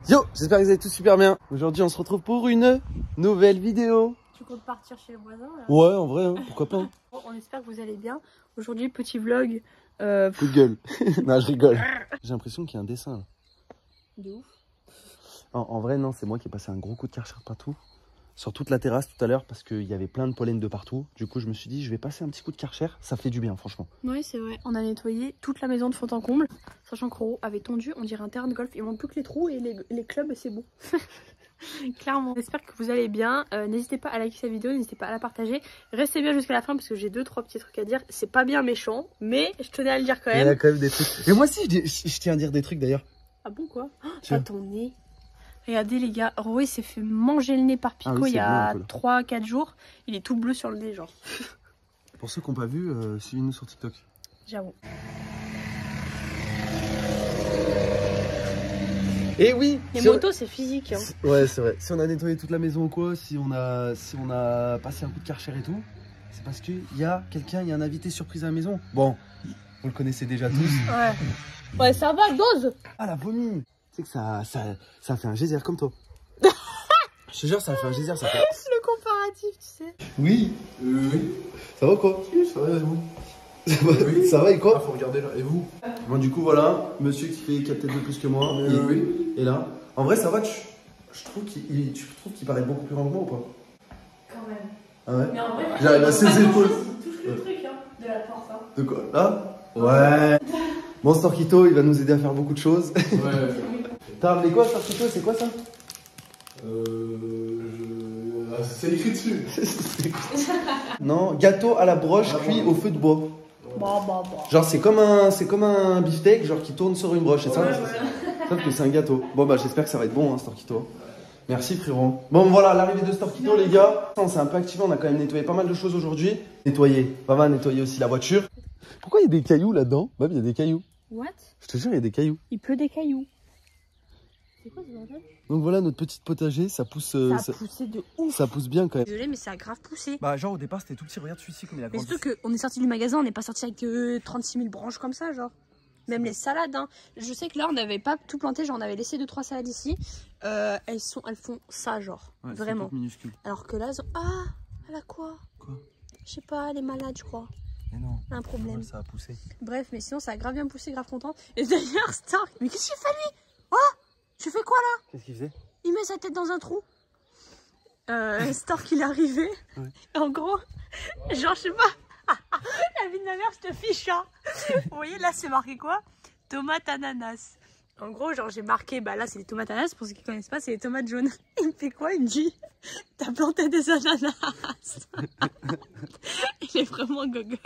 Yo, j'espère que vous allez tous super bien. Aujourd'hui, on se retrouve pour une nouvelle vidéo. Tu comptes partir chez les voisins là? Ouais, en vrai, hein, pourquoi pas. On espère que vous allez bien. Aujourd'hui, petit vlog. Coup de gueule. Non, je rigole. J'ai l'impression qu'il y a un dessin là. De ouf. En vrai, non, c'est moi qui ai passé un gros coup de Karcher partout. Sur toute la terrasse tout à l'heure parce qu'il y avait plein de pollen de partout. Du coup, je me suis dit, je vais passer un petit coup de Karcher. Ça fait du bien, franchement. Oui, c'est vrai. On a nettoyé toute la maison de fond en comble. Sachant que Roro avait tondu, on dirait un terrain de golf. Il manque plus que les trous et les clubs, c'est bon. Clairement. J'espère que vous allez bien. N'hésitez pas à liker cette vidéo, n'hésitez pas à la partager. Restez bien jusqu'à la fin parce que j'ai 2-3 petits trucs à dire. C'est pas bien méchant, mais je tenais à le dire quand même. Il y a quand même des trucs. Et moi aussi, je tiens à dire des trucs d'ailleurs. Ah bon, quoi? T'as ton nez. Regardez les gars, Roro il s'est fait manger le nez par Pico oui, il y a bon, 3-4 jours. Il est tout bleu sur le nez genre. Pour ceux qui n'ont pas vu, suivez-nous sur TikTok. J'avoue. Et oui, les motos c'est physique hein. Ouais c'est vrai, si on a nettoyé toute la maison ou quoi, si on a passé un coup de Karcher et tout, c'est parce qu'il y a quelqu'un, il y a un invité surprise à la maison. Bon, vous le connaissez déjà tous. Ouais ça va, dose. Ah la vomi. Tu sais que ça fait un geyser comme toi. Je te jure, ça fait un geyser, ça fait... Le comparatif, tu sais. Oui. Oui. Ça va quoi? Oui, ça va et vous? Oui. Ça va et quoi? Ah, faut regarder là. Et vous? Bon du coup voilà, monsieur qui fait 4 têtes de plus que moi. Oui. Et là, en vrai ça va, je trouve qu'il paraît beaucoup plus grand que moi ou pas? Quand même. Ah ouais? Mais en vrai, j'arrive à ses épaules. Il touche le truc hein, de la porte. Hein. De quoi? Là? Ouais. Bon, Storkito, il va nous aider à faire beaucoup de choses. Ouais. T'as ramené quoi, Storkito? C'est quoi ça? C'est écrit dessus. Non, gâteau à la broche cuit au feu de bois. Bon. Genre, c'est comme un beefsteak, genre qui tourne sur une broche, c'est ça? Ouais. Sauf que c'est un gâteau. Bon, bah, j'espère que ça va être bon, hein, Storkito. Merci, frérot. Bon, voilà, l'arrivée de Storkito, les gars. On s'est un peu activé, on a quand même nettoyé pas mal de choses aujourd'hui. Papa a nettoyé aussi la voiture. Pourquoi il y a des cailloux là-dedans? Bah, il y a des cailloux. What? Je te jure, il y a des cailloux. Il pleut des cailloux. C'est quoi ce bordel? Donc voilà, notre petite potager, ça pousse. Ça a poussé de ouf. Ça pousse bien quand même. Désolée, mais ça a grave poussé. Bah, genre au départ, c'était tout petit. Regarde celui-ci comme il a Mais grandi. surtout qu'on est sorti du magasin, on n'est pas sorti avec 36 000 branches comme ça, genre. Même les salades, hein. Je sais que là, on n'avait pas tout planté, genre on avait laissé 2-3 salades ici. Elles font ça, genre. Ouais, vraiment. Minuscule. Alors que là, elles ont... Ah, elle a quoi? Quoi? Je sais pas, elle est malade, je crois. Mais non. Un problème. Ça a poussé. Bref, mais sinon, ça a grave bien poussé, grave contente. Et d'ailleurs, Stark, mais qu'est-ce qu'il fait lui? Oh, tu fais quoi là? Qu'est-ce qu'il faisait? Il met sa tête dans un trou. Stark, il est arrivé. Ouais. En gros, genre, je sais pas. La vie de ma mère, je te fiche, hein. Vous voyez, là, c'est marqué quoi? Tomate ananas. En gros, genre, j'ai marqué, bah là, c'est les tomates ananas. Pour ceux qui connaissent pas, c'est les tomates jaunes. Il me fait quoi? Il me dit, t'as planté des ananas. Il est vraiment gogol.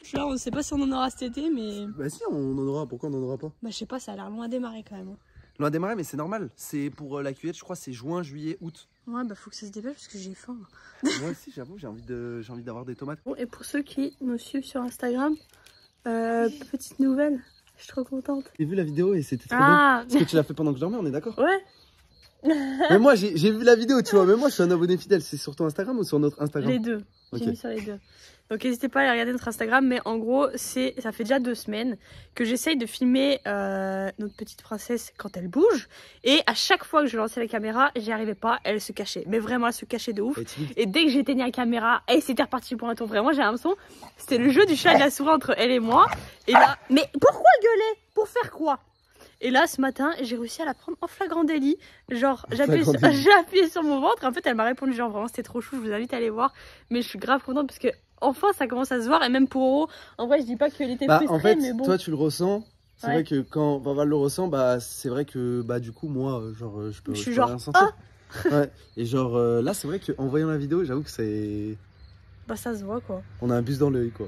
Genre, on sait pas si on en aura cet été, mais... Bah si, on en aura. Pourquoi on en aura pas? Bah, je sais pas, ça a l'air loin à démarrer quand même. Hein. Loin à démarrer, mais c'est normal. C'est pour la cueillette, je crois, c'est juin, juillet, août. Ouais, bah faut que ça se dépêche parce que j'ai faim. Moi aussi, j'avoue, j'ai envie d'avoir des tomates. Bon, et pour ceux qui nous suivent sur Instagram, petite nouvelle, je suis trop contente. J'ai vu la vidéo et c'était trop bien. Parce que tu l'as fait pendant que je dormais, on est d'accord? Ouais. Mais moi, j'ai vu la vidéo, tu vois. Mais moi, je suis un abonné fidèle. C'est sur ton Instagram ou sur notre Instagram? Les deux. J'ai mis sur les deux. Donc n'hésitez pas à aller regarder notre Instagram, mais en gros ça fait déjà 2 semaines que j'essaye de filmer notre petite princesse quand elle bouge, et à chaque fois que je lançais la caméra, j'y arrivais pas, elle se cachait, mais vraiment elle se cachait de ouf, et dès que j'éteignais la caméra, et c'était reparti pour un tour, vraiment j'ai l'impression c'était le jeu du chat et de la souris entre elle et moi, et là, mais pourquoi gueuler? Pour faire quoi? Et là, ce matin, j'ai réussi à la prendre en flagrant délit. Genre, j'ai appuyé sur mon ventre. En fait, elle m'a répondu, genre, vraiment, c'était trop chou. Je vous invite à aller voir. Mais je suis grave contente parce que, enfin, ça commence à se voir. Et même pour Roro, en vrai, je dis pas qu'elle était frustrée, en fait, mais bon. toi, tu le ressens. C'est vrai que quand Vaval le ressent, bah, c'est vrai que, bah, du coup, moi, genre, je peux rien sentir. Ouais. Et genre, là, c'est vrai qu'en voyant la vidéo, j'avoue que c'est... Bah ça se voit quoi. On a un bus dans l'œil quoi.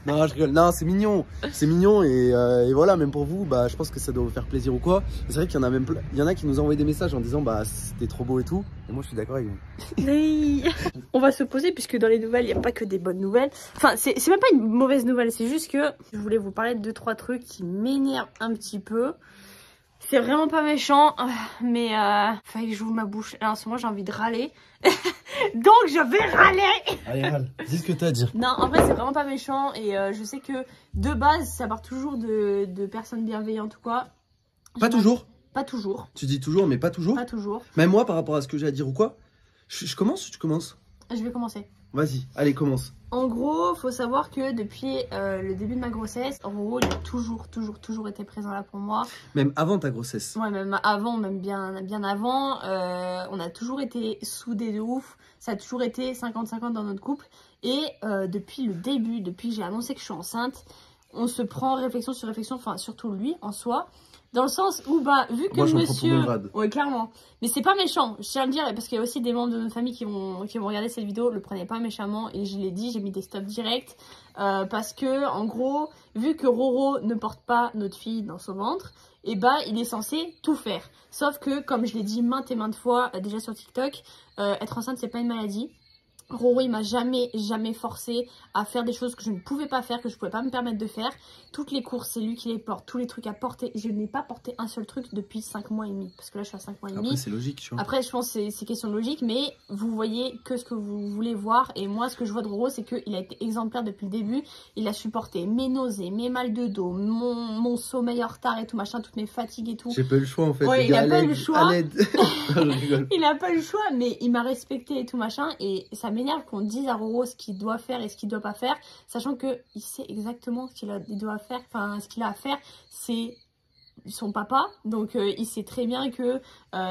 Non je rigole, non c'est mignon. C'est mignon et voilà, même pour vous, bah je pense que ça doit vous faire plaisir ou quoi. C'est vrai qu'il y en a même plein, il y en a qui nous ont envoyé des messages en disant bah c'était trop beau et tout. Et moi je suis d'accord avec vous. Oui. On va se poser puisque dans les nouvelles il n'y a pas que des bonnes nouvelles. Enfin c'est même pas une mauvaise nouvelle, c'est juste que je voulais vous parler de 2-3 trucs qui m'énervent un petit peu. C'est vraiment pas méchant, mais fallait que j'ouvre ma bouche. Là, en ce moment, j'ai envie de râler. Donc, je vais râler. Allez, râle. Dis ce que t'as à dire. Non, en vrai, c'est vraiment pas méchant. Et je sais que, de base, ça part toujours de personnes bienveillantes ou quoi. Pas toujours. Pas toujours. Tu dis toujours, mais pas toujours. Pas toujours. Même moi, par rapport à ce que j'ai à dire ou quoi. Je commence ou tu commences? Je vais commencer. Vas-y, allez, commence. En gros, faut savoir que depuis le début de ma grossesse, Roro, il a toujours été présent là pour moi. Même avant ta grossesse. Ouais, même avant, même bien avant. On a toujours été soudés de ouf. Ça a toujours été 50-50 dans notre couple. Et depuis le début, depuis que j'ai annoncé que je suis enceinte, on se prend réflexion sur réflexion, enfin surtout lui en soi. Dans le sens où, bah, vu que moi, monsieur... Ouais, clairement. Mais c'est pas méchant, je tiens à le dire, parce qu'il y a aussi des membres de notre famille qui vont regarder cette vidéo, le prenez pas méchamment, et je l'ai dit, j'ai mis des stops directs, parce que, en gros, vu que Roro ne porte pas notre fille dans son ventre, et bah, il est censé tout faire. Sauf que, comme je l'ai dit maintes et maintes fois, déjà sur TikTok, être enceinte, c'est pas une maladie. Roro, il m'a jamais forcé à faire des choses que je ne pouvais pas faire, que je pouvais pas me permettre de faire. Toutes les courses, c'est lui qui les porte, tous les trucs à porter. Je n'ai pas porté un seul truc depuis 5 mois et demi, parce que là je suis à 5 mois et demi. Après c'est logique, tu vois. Après je pense que c'est question de logique, mais vous voyez que ce que vous voulez voir. Et moi ce que je vois de Roro, c'est qu'il a été exemplaire depuis le début. Il a supporté mes nausées, mes mal de dos, mon sommeil en retard et tout machin, toutes mes fatigues et tout. J'ai pas eu le choix en fait. Ouais, il a pas eu le choix. Je rigole. Il a pas eu le choix, mais il m'a respecté et tout machin. Et ça m'énerve qu'on dise à Roro ce qu'il doit faire et ce qu'il doit pas faire, sachant que il sait exactement ce qu'il doit faire, enfin ce qu'il a à faire, c'est son papa, donc il sait très bien que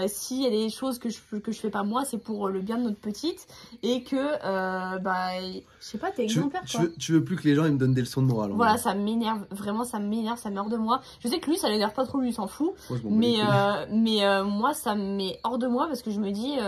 s'il y a des choses que je fais pas moi, c'est pour le bien de notre petite, et que bah je sais pas, t'es exemplaire quoi. Tu veux plus que les gens ils me donnent des leçons de morale. Voilà, ça m'énerve, vraiment ça m'énerve, ça met hors de moi. Je sais que lui ça l'énerve pas trop, lui il s'en fout, mais moi ça me met hors de moi parce que je me dis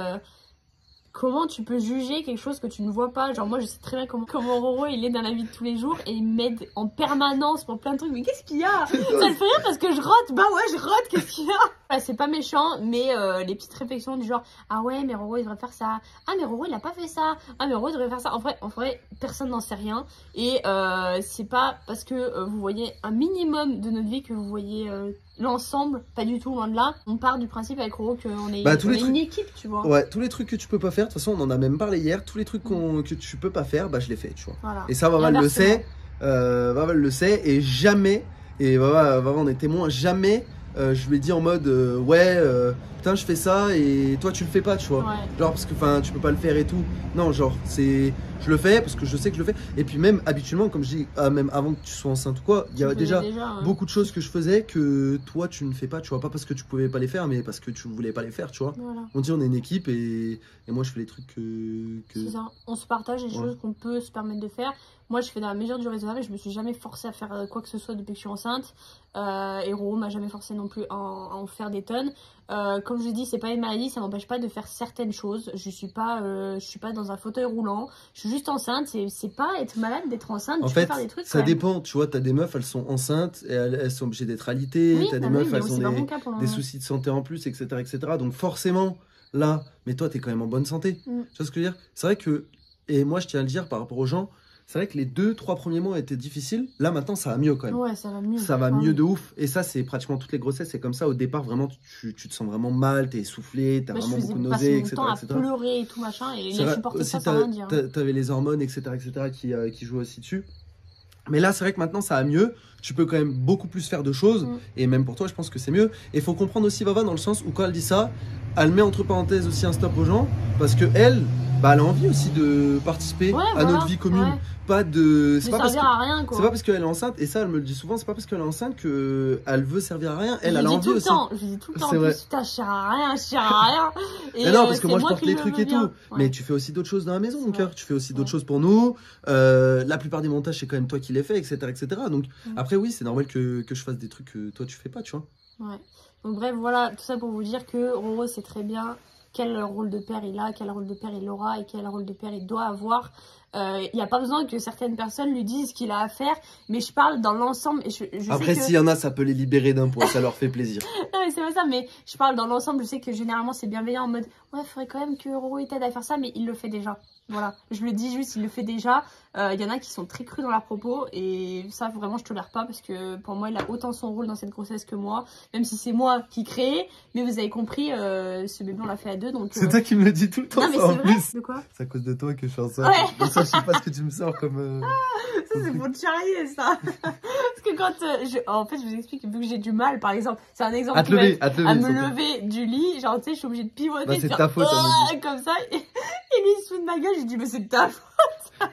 comment tu peux juger quelque chose que tu ne vois pas? Genre moi je sais très bien comment Roro il est dans la vie de tous les jours et il m'aide en permanence pour plein de trucs. Mais qu'est-ce qu'il y a? Ça te fait rire parce que je rote? Bah ouais je rote, qu'est-ce qu'il y a? Voilà, c'est pas méchant, mais les petites réflexions du genre ah ouais mais Roro il devrait faire ça, ah mais Roro il a pas fait ça, ah mais Roro il devrait faire ça. En vrai personne n'en sait rien et c'est pas parce que vous voyez un minimum de notre vie que vous voyez l'ensemble, pas du tout, loin de là. On part du principe avec Roro qu'on est, une équipe, tu vois. Ouais, tous les trucs que tu peux pas faire, de toute façon on en a même parlé hier, tous les trucs que tu peux pas faire, bah je les fais, tu vois. Voilà. Et ça Vaval le sait, Vaval le sait, et jamais, et Vaval on est témoin, jamais je lui ai dit en mode putain je fais ça et toi tu le fais pas, tu vois. Ouais. Genre parce que enfin tu peux pas le faire et tout. Non, genre c'est je le fais parce que je sais que je le fais. Et puis même habituellement, comme je dis, même avant que tu sois enceinte ou quoi, il y a déjà beaucoup de choses que je faisais que toi tu ne fais pas, tu vois, pas parce que tu pouvais pas les faire, mais parce que tu voulais pas les faire, tu vois. Voilà. On dit on est une équipe et moi je fais les trucs que... C'est ça, on se partage les choses qu'on peut se permettre de faire. Moi je fais dans la mesure du raisonnable, je me suis jamais forcée à faire quoi que ce soit depuis que je suis enceinte. Et Roro m'a jamais forcé non plus à en faire des tonnes. Comme je dis, c'est pas une maladie, ça m'empêche pas de faire certaines choses. Je suis pas dans un fauteuil roulant. Je suis juste enceinte. C'est pas être malade d'être enceinte. En fait, faire des trucs, ça dépend. Tu vois, t'as des meufs, elles sont enceintes et elles sont obligées d'être alitées. Oui, t'as des meufs, elles ont des soucis de santé en plus, etc., etc. Donc forcément, là, mais toi, t'es quand même en bonne santé. Tu vois ce que je veux dire? C'est vrai que, et moi, je tiens à le dire par rapport aux gens. C'est vrai que les 2-3 premiers mois étaient difficiles. Là, maintenant, ça va mieux quand même. Ouais, ça va mieux. Ça va mieux de ouf. Et ça, c'est pratiquement toutes les grossesses. C'est comme ça. Au départ, vraiment, tu te sens vraiment mal. T'es essoufflé. T'as vraiment beaucoup de nausées, etc. Je faisais pleurer et tout, machin. Et il a supporté ça sans rien dire. T'avais les hormones, etc., qui jouaient aussi dessus. Mais là, c'est vrai que maintenant, ça va mieux. Tu peux quand même beaucoup plus faire de choses. Et même pour toi, je pense que c'est mieux. Et il faut comprendre aussi Vava dans le sens où quand elle dit ça, elle met entre parenthèses aussi un stop aux gens. Parce que elle a envie aussi de participer à notre vie commune. Ouais. Pas de. C'est pas parce à rien, quoi. C'est pas parce qu'elle est enceinte, et ça, elle me le dit souvent, c'est pas parce qu'elle est enceinte qu'elle veut servir à rien. Elle a envie aussi. Je dis tout le temps, putain, je sers à rien, je sers à rien. Et non, parce que moi, je porte les trucs et tout. Ouais. Mais tu fais aussi d'autres choses dans la maison, mon cœur. Tu fais aussi d'autres choses pour nous. La plupart des montages, c'est quand même toi qui les fais, etc., etc. Donc, après, oui, c'est normal que je fasse des trucs que toi, tu fais pas, tu vois. Ouais. Donc, bref, voilà, tout ça pour vous dire que Roro, c'est très bien quel rôle de père il a, quel rôle de père il aura et quel rôle de père il doit avoir. Il n'y a pas besoin que certaines personnes lui disent ce qu'il a à faire, mais je parle dans l'ensemble. Après, s'il y en a, ça peut les libérer d'un poids, ça leur fait plaisir. Non, mais c'est pas ça, mais je parle dans l'ensemble. Je sais que généralement, c'est bienveillant en mode ouais, il faudrait quand même que Roro t'aide à faire ça, mais il le fait déjà. Voilà, je le dis juste, il le fait déjà. Il y en a qui sont très crus dans leurs propos et ça, vraiment, je tolère pas parce que pour moi, il a autant son rôle dans cette grossesse que moi, même si c'est moi qui crée. Mais vous avez compris, ce bébé, on l'a fait à deux. Donc c'est toi qui me le dis tout le temps. Non, mais c'est vrai. De quoi? C'est à cause de toi que je suis enceinte. Ouais. ça, je sais pas ce que tu me sors comme. Ça, c'est pour te charrier, ça. Parce que quand en fait, je vous explique, vu que j'ai du mal, par exemple, c'est un exemple À te lever, à te lever. à me lever du lit, genre, tu sais, je suis obligée de pivoter. Bah, c'est de de ta faire, faute, elle comme ça. Et lui, il se fout de ma gueule, je lui dis, mais c'est de ta faute.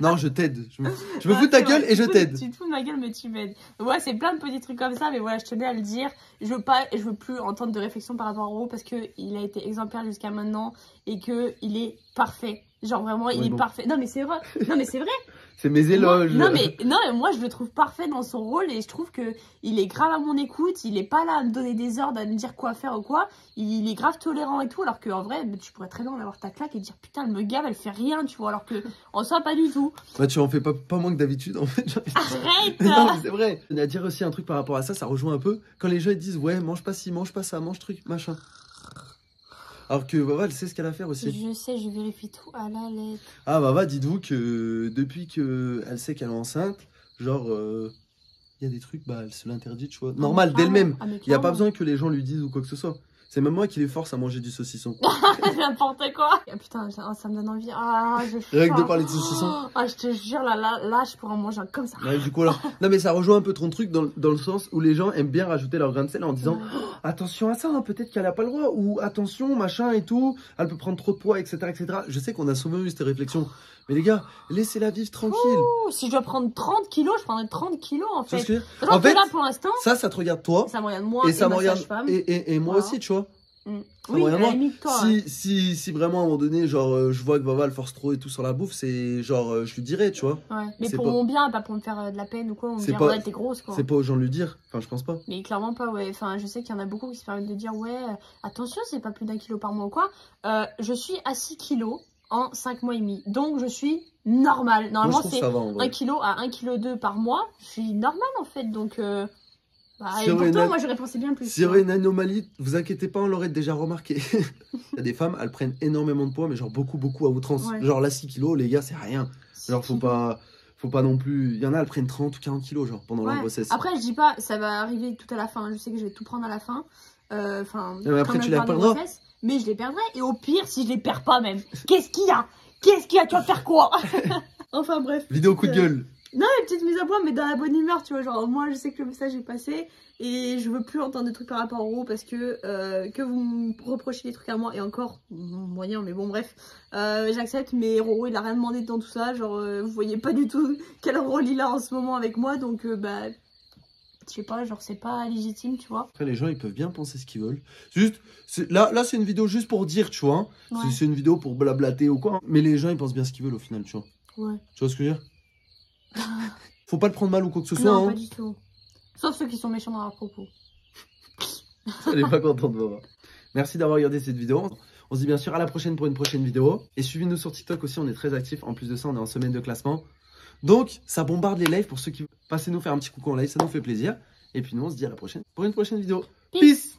Non, je t'aide. Je me fous de ta gueule et je t'aide. Tu te fous de ma gueule, mais tu m'aides. Ouais, c'est plein de petits trucs comme ça, mais voilà, je tenais à le dire. Je veux plus entendre de réflexion par rapport à Roro parce qu'il a été exemplaire jusqu'à maintenant et qu'il est parfait. Genre vraiment, il est parfait. Non, mais c'est vrai. Non, mais c'est vrai. C'est mes éloges. Non, mais moi, je le trouve parfait dans son rôle et je trouve qu'il est grave à mon écoute. Il est pas là à me donner des ordres, à me dire quoi faire ou quoi. Il est grave tolérant et tout, alors qu'en vrai, tu pourrais très bien en avoir ta claque et dire putain, elle me gave, elle fait rien, tu vois, alors que en soi, pas du tout. Bah, tu en fais pas moins que d'habitude, en fait. Arrête. Non, mais c'est vrai. Je à dire aussi un truc par rapport à ça, ça rejoint un peu. Quand les gens ils disent, ouais, mange pas ci, mange pas ça, mange truc, machin. Alors que Vava, elle sait ce qu'elle a à faire aussi. Je sais, je vérifie tout à la lettre. Ah, Vava, dites-vous que depuis qu'elle sait qu'elle est enceinte, genre, il y a des trucs, bah, elle se l'interdit, tu vois. Normal, d'elle-même. Il n'y a pas besoin que les gens lui disent ou quoi que ce soit. C'est même moi qui les force à manger du saucisson. N'importe quoi. Ah, putain, ça me donne envie. Ah, Rien que de parler de saucisson. Ah, je te jure, là, je pourrais en manger un comme ça. Ouais, du coup, là. Non, mais ça rejoint un peu ton truc dans le sens où les gens aiment bien rajouter leur grain de sel en disant oh, attention à ça, hein, peut-être qu'elle a pas le droit. Ou attention, machin et tout. Elle peut prendre trop de poids, etc. etc. Je sais qu'on a souvent eu ces réflexions. Mais les gars, laissez-la vivre tranquille. Ouh, si je dois prendre 30 kilos, je prendrais 30 kilos en fait. En fait, là, pour l'instant, ça te regarde toi. Ça me regarde moi et ça me regarde femme. Et moi aussi, tu vois. Oui, à la limite, toi. Si vraiment à un moment donné, genre, je vois que Vava elle force trop et tout sur la bouffe, c'est genre, je lui dirais, tu vois. Ouais. Mais pour mon bien, pas pour me faire de la peine ou quoi. On me dire, ouais, t'es grosse quoi. C'est pas aux gens de lui dire. Enfin, je pense pas. Mais clairement pas, ouais. Enfin, je sais qu'il y en a beaucoup qui se permettent de dire, ouais, attention, c'est pas plus d'1 kilo par mois ou quoi. Je suis à 6 kilos en 5 mois et demi. Donc, je suis normale. Normalement, c'est 1 kilo à 1,2 kg par mois. Je suis normale en fait. Donc. Et pourtant, moi j'aurais pensé bien plus. S'il y aurait une anomalie, vous inquiétez pas, on l'aurait déjà remarqué. Il y a des femmes, elles prennent énormément de poids, mais genre beaucoup à outrance. Ouais. Genre là, 6 kilos, les gars, c'est rien. Genre, faut pas non plus. Il y en a, elles prennent 30 ou 40 kilos, genre, pendant la grossesse. Après, je dis pas, ça va arriver tout à la fin. Je sais que je vais tout prendre à la fin. Mais après, tu les perdras. Mais je les perdrai. Et au pire, si je les perds pas même, qu'est-ce qu'il y a? Tu vas faire quoi? Enfin, bref. Vidéo coup de gueule. Non, une petite mise à point, mais dans la bonne humeur, tu vois. Genre, moi, je sais que le message est passé et je veux plus entendre de trucs par rapport au Roro parce que vous me reprochez des trucs à moi et encore, moyen, mais bon, bref. J'accepte, mais Roro, il a rien demandé dans tout ça. Genre, vous voyez pas du tout quel rôle il a en ce moment avec moi, donc, je sais pas, genre, c'est pas légitime, tu vois. Après, les gens, ils peuvent bien penser ce qu'ils veulent. Juste, là c'est une vidéo juste pour dire, tu vois. Ouais. C'est une vidéo pour blablater ou quoi. Mais les gens, ils pensent bien ce qu'ils veulent au final, tu vois. Ouais. Tu vois ce que je veux dire? Faut pas le prendre mal ou quoi que ce soit. Non, pas du tout. Sauf ceux qui sont méchants dans leurs propos. Elle est pas contente de voir. Merci d'avoir regardé cette vidéo. On se dit bien sûr à la prochaine pour une prochaine vidéo. Et suivez-nous sur TikTok aussi, on est très actifs. En plus de ça, on est en semaine de classement. Donc, ça bombarde les lives pour ceux qui passez nous faire un petit coucou en live, ça nous fait plaisir. Et puis nous, on se dit à la prochaine pour une prochaine vidéo. Peace.